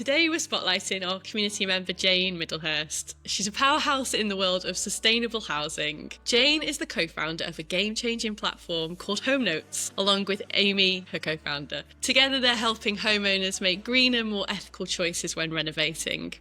today we're spotlighting our community member Jane Middlehurst. She's a powerhouse in the world of sustainable housing. Jane is the co-founder of a game-changing platform called Homenotes, along with Amy, her co-founder. Together they're helping homeowners make greener, more ethical choices when renovating.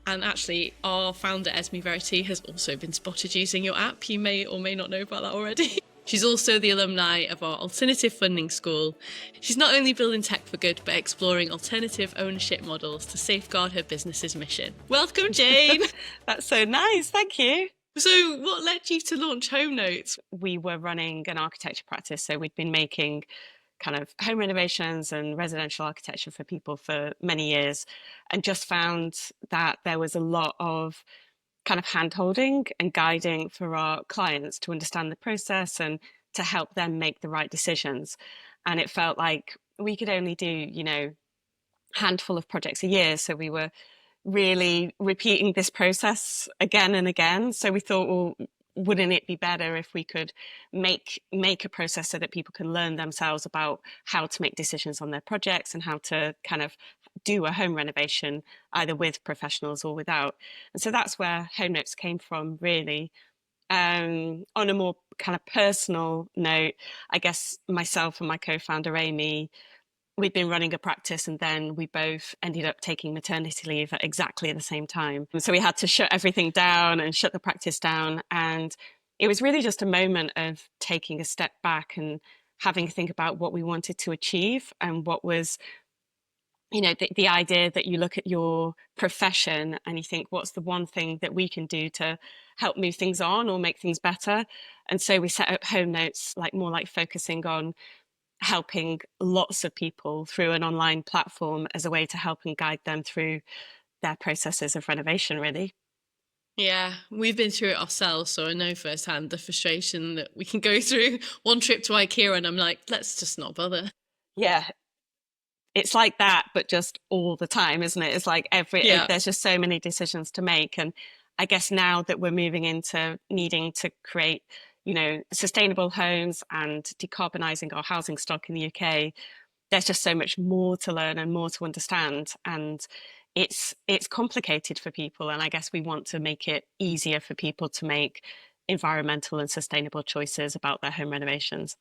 And actually, our founder, Esme Verity, has also been spotted using your app. You may or may not know about that already. She's also the alumni of our alternative funding school. She's not only building tech for good, but exploring alternative ownership models to safeguard her business's mission. Welcome, Jane. That's so nice. Thank you. So what led you to launch Homenotes? We were running an architecture practice, so we'd been making kind of home renovations and residential architecture for people for many years, and just found that there was a lot of kind of hand-holding and guiding for our clients to understand the process and to help them make the right decisions. And it felt like we could only do, handful of projects a year. So we were really repeating this process again and again. So we thought, well, wouldn't it be better if we could make a process so that people can learn themselves about how to make decisions on their projects and how to kind of do a home renovation, either with professionals or without. And so that's where Home Notes came from, really. On a more kind of personal note, I guess myself and my co-founder Amy, we'd been running a practice, and then we both ended up taking maternity leave at exactly the same time. And so we had to shut everything down and shut the practice down. And it was really just a moment of taking a step back and having to think about what we wanted to achieve and what was, the idea that you look at your profession and you think, what's the one thing that we can do to help move things on or make things better? And so we set up Home Notes, more like focusing on helping lots of people through an online platform as a way to help and guide them through their processes of renovation, really. Yeah, we've been through it ourselves, so I know firsthand the frustration that we can go through. One trip to IKEA and I'm like, let's just not bother. Yeah, it's like that, but just all the time, isn't it? It's like there's just so many decisions to make. And I guess now that we're moving into needing to create sustainable homes and decarbonising our housing stock in the UK, there's just so much more to learn and more to understand. And it's complicated for people. And I guess we want to make it easier for people to make environmental and sustainable choices about their home renovations.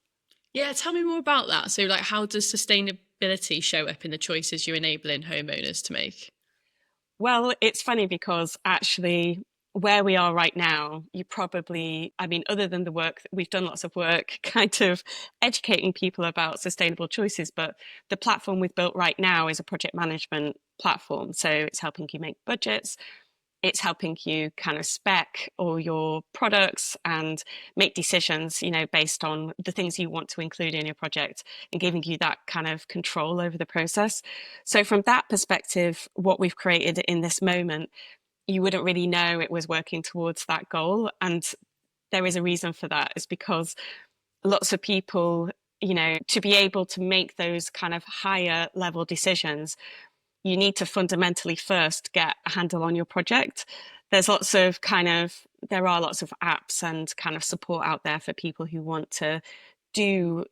Yeah, tell me more about that. So how does sustainability show up in the choices you're enabling homeowners to make? Well, it's funny because actually where we are right now, other than the work, we've done lots of work kind of educating people about sustainable choices, but the platform we've built right now is a project management platform. So it's helping you make budgets. It's helping you kind of spec all your products and make decisions, based on the things you want to include in your project and giving you that kind of control over the process. So from that perspective, what we've created in this moment, you wouldn't really know it was working towards that goal. And there is a reason for that. It's because lots of people, to be able to make those kind of higher level decisions, you need to fundamentally first get a handle on your project. There are lots of apps and kind of support out there for people who want to do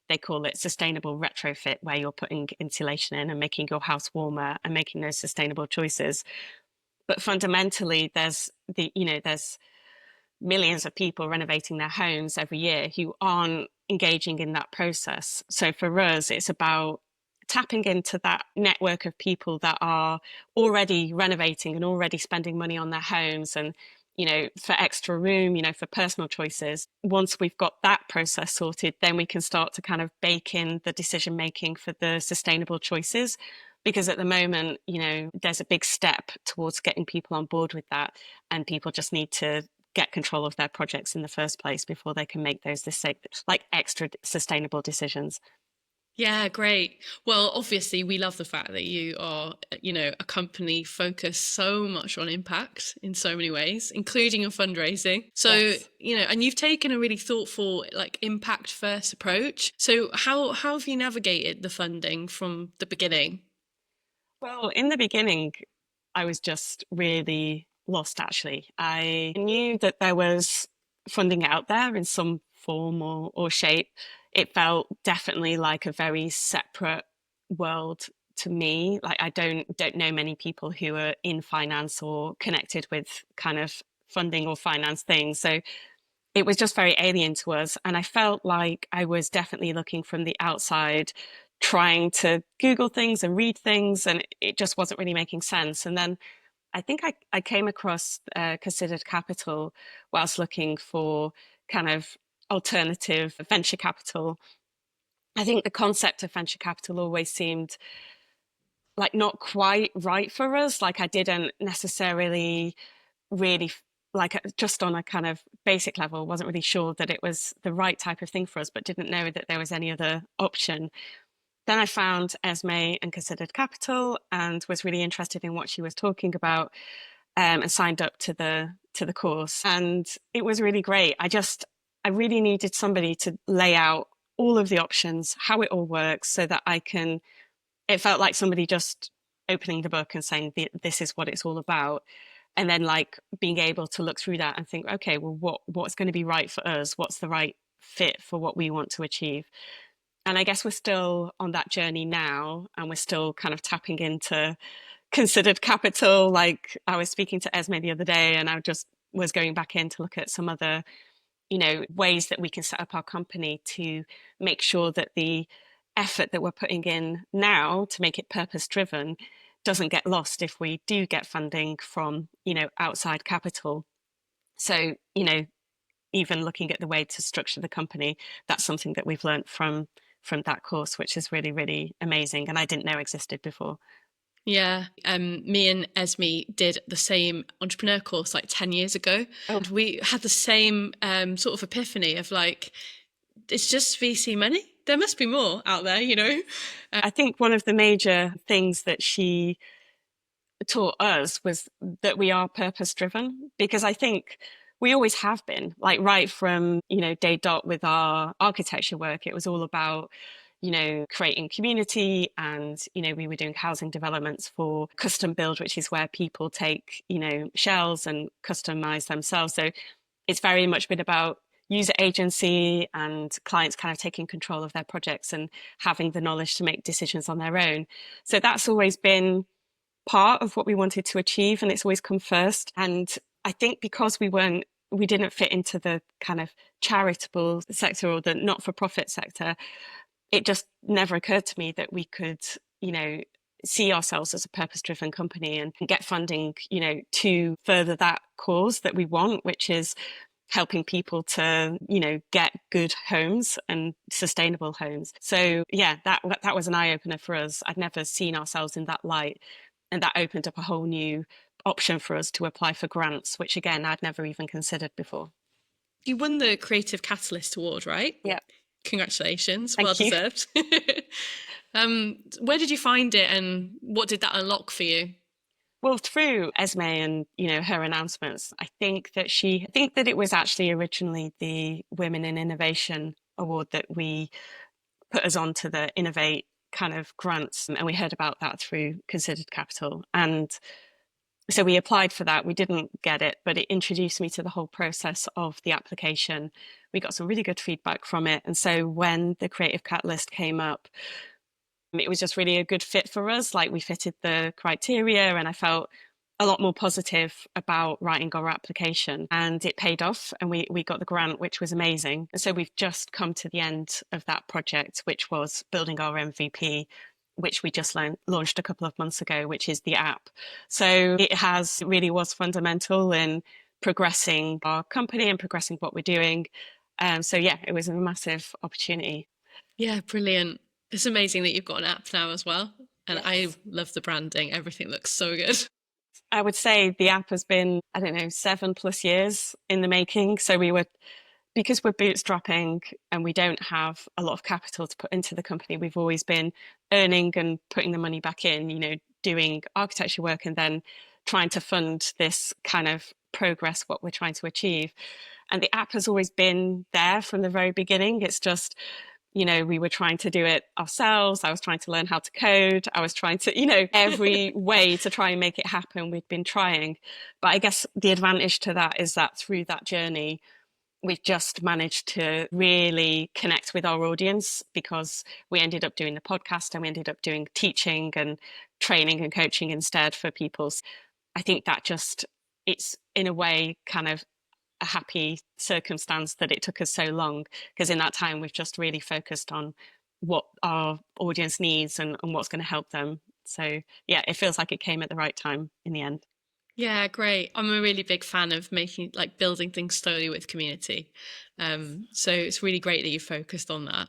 they call it sustainable retrofit, where you're putting insulation in and making your house warmer and making those sustainable choices. But fundamentally, there's millions of people renovating their homes every year who aren't engaging in that process. So for us, it's about tapping into that network of people that are already renovating and already spending money on their homes and, for extra room, for personal choices. Once we've got that process sorted, then we can start to kind of bake in the decision making for the sustainable choices. Because at the moment, there's a big step towards getting people on board with that. And people just need to get control of their projects in the first place before they can make those extra sustainable decisions. Yeah, great. Well, obviously, we love the fact that you are, a company focused so much on impact in so many ways, including your fundraising. So, Yes. And you've taken a really thoughtful, impact first approach. So how have you navigated the funding from the beginning? Well, in the beginning, I was just really lost, actually. I knew that there was funding out there in some form or shape. It felt definitely like a very separate world to me. Like I don't know many people who are in finance or connected with kind of funding or finance things. So it was just very alien to us. And I felt like I was definitely looking from the outside, trying to Google things and read things, and it just wasn't really making sense. And then I think I came across Considered Capital whilst looking for kind of alternative venture capital. I think the concept of venture capital always seemed like not quite right for us. Like I didn't necessarily really like just on a kind of basic level, wasn't really sure that it was the right type of thing for us, but didn't know that there was any other option. Then I found Esme and Considered Capital and was really interested in what she was talking about, and signed up to the course. And it was really great. I really needed somebody to lay out all of the options, how it all works, so that it felt like somebody just opening the book and saying, this is what it's all about. And then like being able to look through that and think, okay, well, what's going to be right for us? What's the right fit for what we want to achieve? And I guess we're still on that journey now, and we're still kind of tapping into Considered Capital. Like I was speaking to Esme the other day, and I just was going back in to look at some other, ways that we can set up our company to make sure that the effort that we're putting in now to make it purpose driven doesn't get lost if we do get funding from, outside capital. So, even looking at the way to structure the company, that's something that we've learned from that course, which is really, really amazing. And I didn't know existed before. Yeah, me and Esme did the same entrepreneur course like 10 years ago. Oh, And we had the same sort of epiphany of like, it's just VC money. There must be more out there, you know? I think one of the major things that she taught us was that we are purpose driven, because I think we always have been, like right from, day dot with our architecture work. It was all about, creating community, and, we were doing housing developments for custom build, which is where people take, shells and customize themselves. So it's very much been about user agency and clients kind of taking control of their projects and having the knowledge to make decisions on their own. So that's always been part of what we wanted to achieve, and it's always come first. And I think because we didn't fit into the kind of charitable sector or the not-for-profit sector, it just never occurred to me that we could, see ourselves as a purpose-driven company and get funding, to further that cause that we want, which is helping people to, get good homes and sustainable homes. So yeah, that was an eye-opener for us. I'd never seen ourselves in that light. And that opened up a whole new option for us to apply for grants, which again, I'd never even considered before. You won the Creative Catalyst Award, right? Yeah. Congratulations. Thank Well you. deserved. Where did you find it, and what did that unlock for you? Well, through Esme and, her announcements, I think that it was actually originally the Women in Innovation Award that we put us on to the Innovate kind of grants. And we heard about that through Considered Capital. And so we applied for that. We didn't get it, but it introduced me to the whole process of the application. We got some really good feedback from it. And so when the Creative Catalyst came up, it was just really a good fit for us. Like we fitted the criteria, and I felt a lot more positive about writing our application, and it paid off, and we got the grant, which was amazing. And so we've just come to the end of that project, which was building our MVP, which we just launched a couple of months ago, which is the app. So it really was fundamental in progressing our company and progressing what we're doing. So yeah, it was a massive opportunity. Yeah, brilliant. It's amazing that you've got an app now as well. And Yes. I love the branding. Everything looks so good. I would say the app has been, I don't know, 7+ years in the making. So because we're bootstrapping and we don't have a lot of capital to put into the company, we've always been earning and putting the money back in, doing architecture work and then trying to fund this kind of progress, what we're trying to achieve. And the app has always been there from the very beginning. It's just, we were trying to do it ourselves. I was trying to learn how to code. I was trying to, every way to try and make it happen. We'd been trying. But I guess the advantage to that is that through that journey, we've just managed to really connect with our audience because we ended up doing the podcast and we ended up doing teaching and training and coaching instead for people. I think that just, it's in a way kind of a happy circumstance that it took us so long, because in that time we've just really focused on what our audience needs and what's going to help them. So yeah, it feels like it came at the right time in the end. Yeah, great. I'm a really big fan of making like building things slowly with community. So it's really great that you focused on that.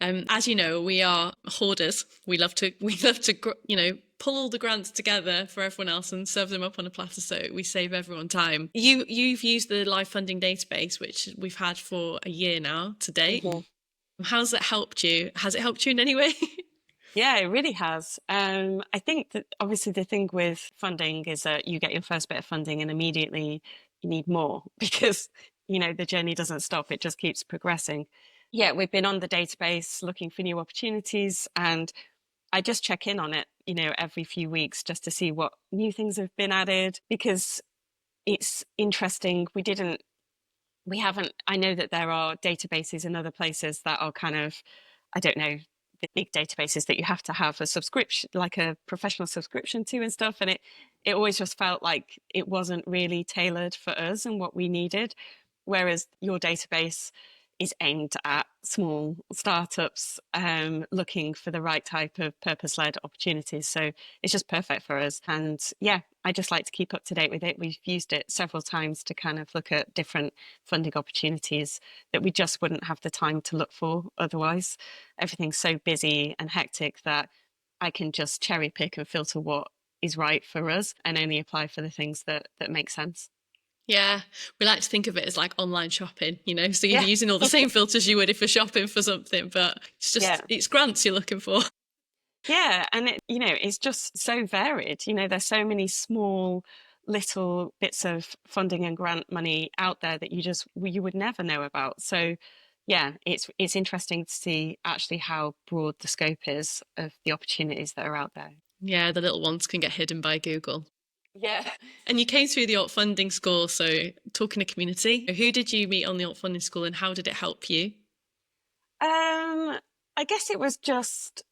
As you know, we are hoarders. We love to pull all the grants together for everyone else and serve them up on a platter so we save everyone time. You've used the live funding database, which we've had for a year now to date. Mhm. How's it helped you? Has it helped you in any way? Yeah, it really has. I think that obviously the thing with funding is that you get your first bit of funding and immediately you need more because, the journey doesn't stop. It just keeps progressing. Yeah, we've been on the database looking for new opportunities, and I just check in on it, every few weeks just to see what new things have been added because it's interesting. We haven't, I know that there are databases in other places that are kind of, I don't know, the big databases that you have to have a subscription, like a professional subscription to and stuff. And it always just felt like it wasn't really tailored for us and what we needed. Whereas your database is aimed at small startups looking for the right type of purpose-led opportunities. So it's just perfect for us. And yeah, I just like to keep up to date with it. We've used it several times to kind of look at different funding opportunities that we just wouldn't have the time to look for otherwise. Everything's so busy and hectic that I can just cherry pick and filter what is right for us and only apply for the things that make sense. Yeah, we like to think of it as like online shopping, so you're Yeah. using all the same filters you would if you're shopping for something, but Yeah. it's grants you're looking for. Yeah, and it's just so varied. There's so many small little bits of funding and grant money out there that you would never know about. So yeah, it's interesting to see actually how broad the scope is of the opportunities that are out there. Yeah, the little ones can get hidden by Google. Yeah. And you came through the alt funding school, so talking to community, who did you meet on the alt funding school and how did it help you? I guess it was just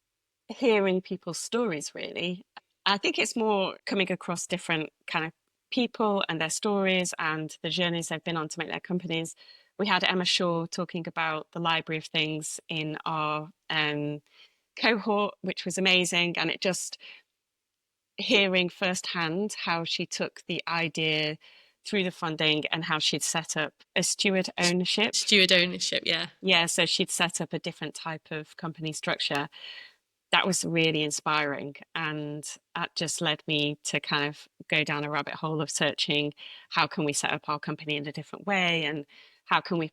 hearing people's stories, really. I think it's more coming across different kind of people and their stories and the journeys they've been on to make their companies. We had Emma Shaw talking about the Library of Things in our cohort, which was amazing. And it just hearing firsthand how she took the idea through the funding and how she'd set up a steward ownership. Steward ownership, yeah. Yeah, so she'd set up a different type of company structure. That was really inspiring, and that just led me to kind of go down a rabbit hole of searching how can we set up our company in a different way, and how can we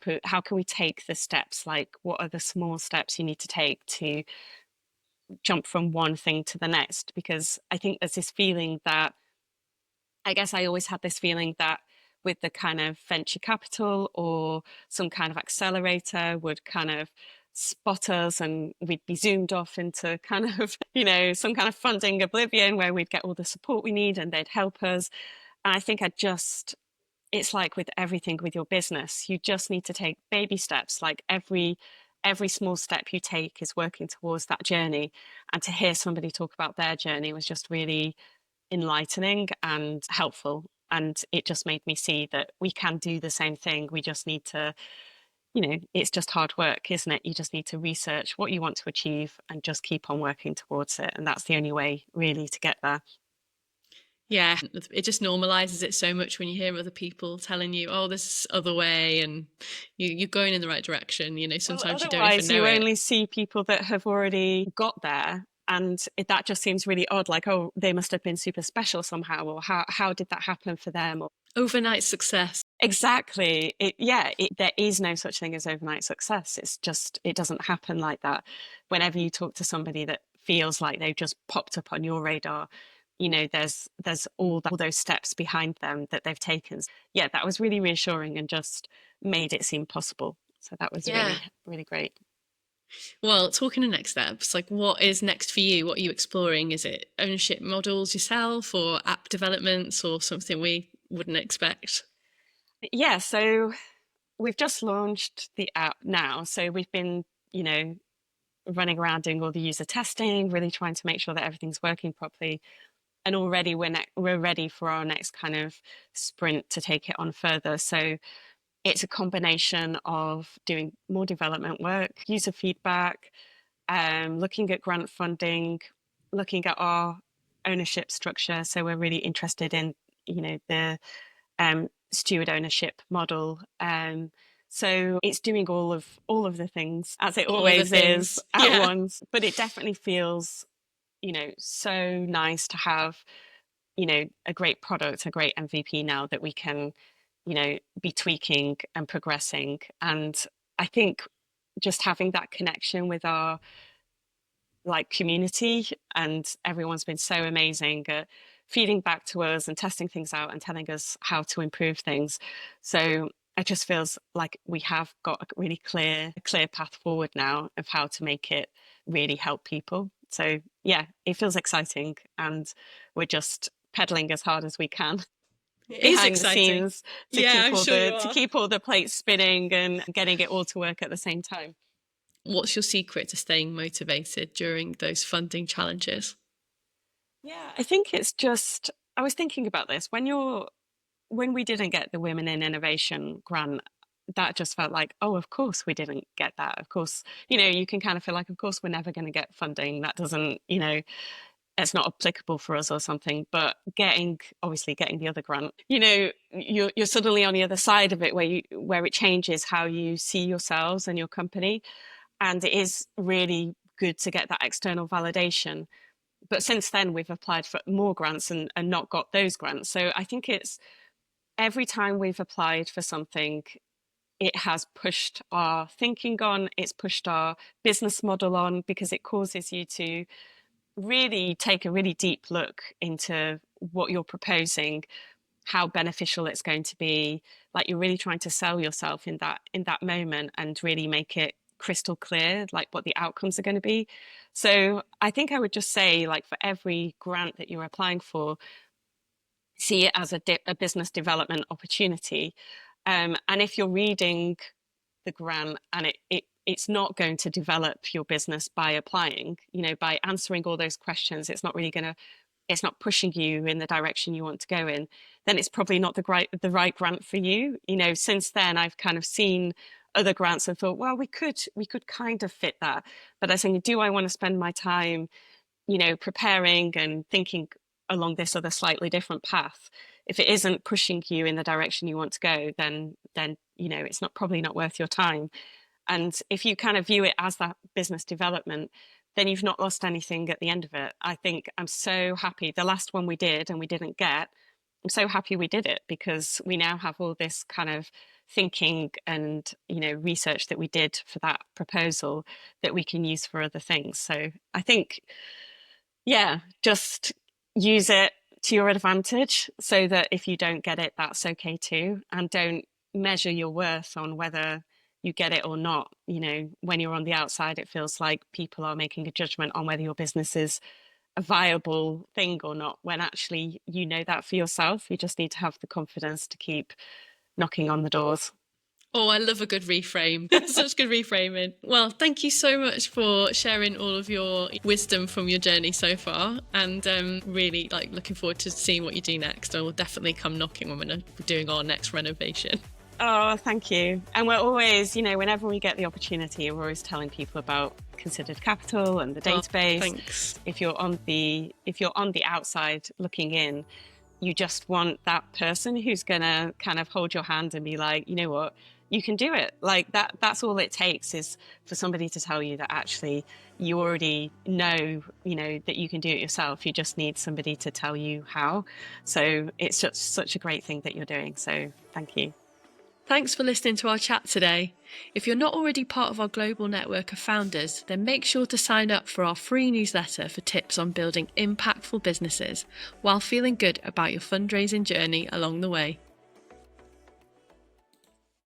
take the steps, like what are the small steps you need to take to jump from one thing to the next. Because I think there's this feeling that, I guess I always had this feeling that with the kind of venture capital or some kind of accelerator would kind of spot us and we'd be zoomed off into kind of, some kind of funding oblivion where we'd get all the support we need and they'd help us. And I think it's like with everything with your business, you just need to take baby steps. Like every small step you take is working towards that journey. And to hear somebody talk about their journey was just really enlightening and helpful. And it just made me see that we can do the same thing. We just need to, it's just hard work, isn't it? You just need to research what you want to achieve and just keep on working towards it. And that's the only way really to get there. Yeah, it just normalizes it so much when you hear other people telling you, oh, this other way, and you're going in the right direction. Well, Sometimes you don't even otherwise, know you it. only see people that have already got there. And that just seems really odd, like, oh, they must have been super special somehow, or how did that happen for them? Or Overnight success. exactly. There is no such thing as overnight success. It's just, it doesn't happen like that. Whenever you talk to somebody that feels like they've just popped up on your radar, there's all those steps behind them that they've taken. Yeah, that was really reassuring and just made it seem possible. So that was Yeah. really, really great. Well, talking of next steps, like what is next for you? What are you exploring? Is it ownership models yourself or app developments or something we wouldn't expect? Yeah, so we've just launched the app now. So we've been, running around doing all the user testing, really trying to make sure that everything's working properly. And already we're ready for our next kind of sprint to take it on further. So it's a combination of doing more development work, user feedback, looking at grant funding, looking at our ownership structure. So we're really interested in, the steward ownership model. So it's doing all of the things as it All of the always is things. at Yeah. once. But it definitely feels, so nice to have, a great product, a great MVP now that we can, be tweaking and progressing. And I think just having that connection with our community, and everyone's been so amazing at feeding back to us and testing things out and telling us how to improve things. So it just feels like we have got a really clear path forward now of how to make it really help people. So yeah, it feels exciting, and we're just pedaling as hard as we can It is behind the exciting. scenes to Yeah, keep I'm all sure you the are. plates spinning and getting it all to work at the same time. What's your secret to staying motivated during those funding challenges? Yeah, I think it's just, I was thinking about this when we didn't get the Women in Innovation grant, that just felt like, oh, of course we didn't get that. Of course, you can kind of feel like, of course we're never going to get funding. That doesn't, it's not applicable for us or something. But obviously getting the other grant, you're suddenly on the other side of it, where it changes how you see yourselves and your company. And it is really good to get that external validation. But since then, we've applied for more grants and not got those grants. So I think it's every time we've applied for something, it has pushed our thinking on, it's pushed our business model on, because it causes you to really take a really deep look into what you're proposing, how beneficial it's going to be. Like, you're really trying to sell yourself in that moment and really make it crystal clear like what the outcomes are going to be. So I think I would just say, like, for every grant that you're applying for, see it as a business development opportunity. And if you're reading the grant and it's not going to develop your business by applying, by answering all those questions, it's not pushing you in the direction you want to go in, then it's probably not the right grant for you. Since then I've kind of seen other grants and thought, well, we could kind of fit that. But I think, do I want to spend my time, preparing and thinking along this other slightly different path? If it isn't pushing you in the direction you want to go, then it's probably not worth your time. And if you kind of view it as that business development, then you've not lost anything at the end of it. I think I'm so happy. The last one we did and we didn't get, I'm so happy we did it, because we now have all this kind of thinking and, research that we did for that proposal that we can use for other things. So I think, yeah, just use it to your advantage, so that if you don't get it, that's okay too. And don't measure your worth on whether you get it or not. When you're on the outside, it feels like people are making a judgment on whether your business is a viable thing or not, when actually you know that for yourself. You just need to have the confidence to keep knocking on the doors. Oh, I love a good reframe. Such good reframing. Well, thank you so much for sharing all of your wisdom from your journey so far, and really looking forward to seeing what you do next. I will definitely come knocking when we're doing our next renovation. Oh, thank you. And we're always, whenever we get the opportunity, we're always telling people about considered capital and the database. Thanks. If you're on the outside looking in, you just want that person who's gonna kind of hold your hand and be like, you know what, you can do it. Like that's all it takes, is for somebody to tell you that actually you already know, that you can do it yourself. You just need somebody to tell you how. So it's just such a great thing that you're doing. So thank you. Thanks for listening to our chat today. If you're not already part of our global network of founders, then make sure to sign up for our free newsletter for tips on building impactful businesses while feeling good about your fundraising journey along the way.